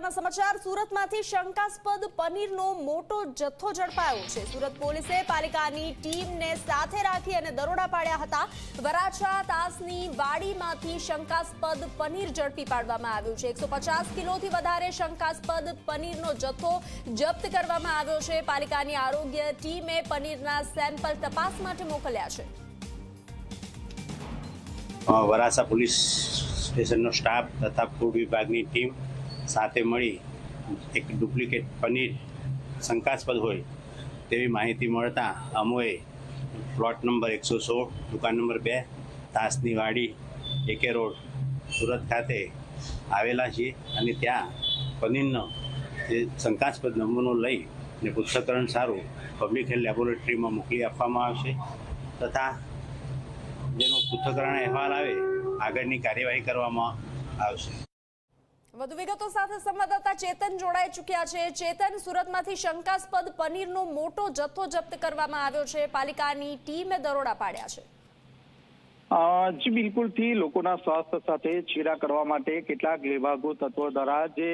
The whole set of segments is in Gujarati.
મહત્વના સમાચાર સુરતમાંથી શંકાસ્પદ પનીરનો મોટો જથ્થો ઝડપાયો છે। સુરત પોલીસે પાલિકાની ટીમને સાથે રાખી અને દરોડા પાડ્યા હતા। વરાછા તાસની વાડીમાંથી શંકાસ્પદ પનીર ઝડપી પાડવામાં આવ્યું છે। 150 કિલોથી વધારે શંકાસ્પદ પનીરનો જથ્થો જપ્ત કરવામાં આવ્યો છે। પાલિકાની આરોગ્ય ટીમે પનીરના સેમ્પલ તપાસ માટે મોકલ્યા છે। વરાછા પોલીસ સ્ટેશનનો સ્ટાફ તથા ફૂડ વિભાગની ટીમ સાથે મળી એક ડુપ્લિકેટ પનીર શંકાસ્પદ હોય તેવી માહિતી મળતા અમોએ પ્લોટ નંબર 116 દુકાન નંબર 2 તાસની વાડી એકે રોડ સુરત ખાતે આવેલા છીએ અને ત્યાં પનીરનો જે શંકાસ્પદ નમૂનો લઈ અને પૃથ્થકરણ સારું પબ્લિક હેલ્થ લેબોરેટરીમાં મોકલી આપવામાં આવશે તથા જેનો પૃથ્થકરણ અહેવાલ આવે આગળની કાર્યવાહી કરવામાં આવશે। વધુ વિગતો સાથે સંવાદદાતા ચેતન જોડાઈ ચૂક્યા છે। ચેતન, સુરતમાંથી શંકાસ્પદ પનીરનો મોટો જથ્થો જપ્ત કરવામાં આવ્યો છે। પાલિકાની ટીમે દરોડા પાડ્યા છે। જી બિલકુલ થી લોકોના સ્વાસ્થ્ય સાથે છેડા કરવા માટે કેટલાક વિભાગો તત્વો દ્વારા જે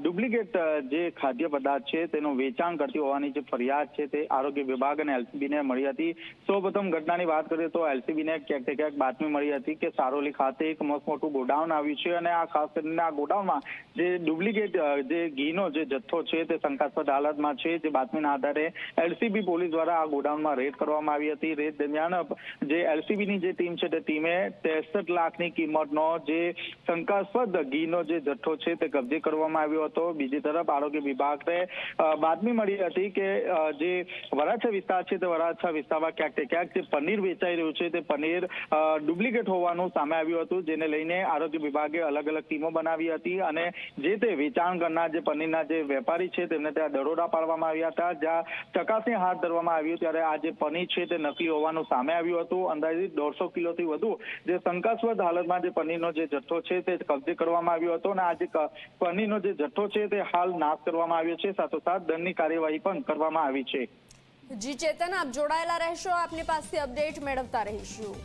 ડુપ્લિકેટ જે ખાદ્ય પદાર્થ છે તેનું વેચાણ કરતી હોવાની જે ફરિયાદ છે તે આરોગ્ય વિભાગ અને એલસીબીને મળી હતી। સૌપ્રથમ ઘટનાની વાત કરીએ તો એલસીબીને ક્યાંક બાતમી મળી હતી કે સારોલી ખાતે એક મસ્ત મોટું ગોડાઉન આવ્યું છે અને આ ખાસ કરીને આ ગોડાઉનમાં જે ડુપ્લિકેટ જે ઘીનો જે જથ્થો છે તે શંકાસ્પદ હાલતમાં છે। જે બાતમીના આધારે એલસીબી પોલીસ દ્વારા આ ગોડાઉનમાં રેડ કરવામાં આવી હતી। રેડ દરમિયાન જે એલસીબીની જે ટીમ છે તે ટીમે 63 લાખની કિંમતનો જે શંકાસ્પદ ઘીનો જે જથ્થો છે તે કબજે કરવામાં આવ્યો હતો। બીજી તરફ આરોગ્ય વિભાગને બાતમી મળી હતી કે જે વરાછા વિસ્તાર છે તે વરાછા વિસ્તારમાં ક્યાંક જે પનીર વેચાઈ રહ્યું છે તે પનીર ડુપ્લિકેટ હોવાનું સામે આવ્યું હતું, જેને લઈને આરોગ્ય વિભાગે અલગ અલગ ટીમો બનાવી હતી અને જે તે વેચાણ કરનાર જે પનીરના જે વેપારી છે તેમને ત્યાં દરોડા પાડવામાં આવ્યા હતા। જ્યાં ચકાસણી હાથ ધરવામાં આવ્યું ત્યારે આ જે પનીર છે તે નકલી હોવાનું સામે આવ્યું હતું। અંદાજિત 150 કિલોથી વધુ જે શંકાસ્પદ હાલતમાં જે પનીરનો જે જથ્થો છે તે કબજે કરવામાં આવ્યો હતો અને આ જે પનીરનો જે જથ્થો છે તે હાલ નાશ કરવામાં આવ્યો છે, સાથોસાથ દંડની કાર્યવાહી પણ કરવામાં આવી છે। જી ચેતન, આપ જોડાયેલા રહેશો, આપની પાસેથી અપડેટ મેળવતા રહીશું।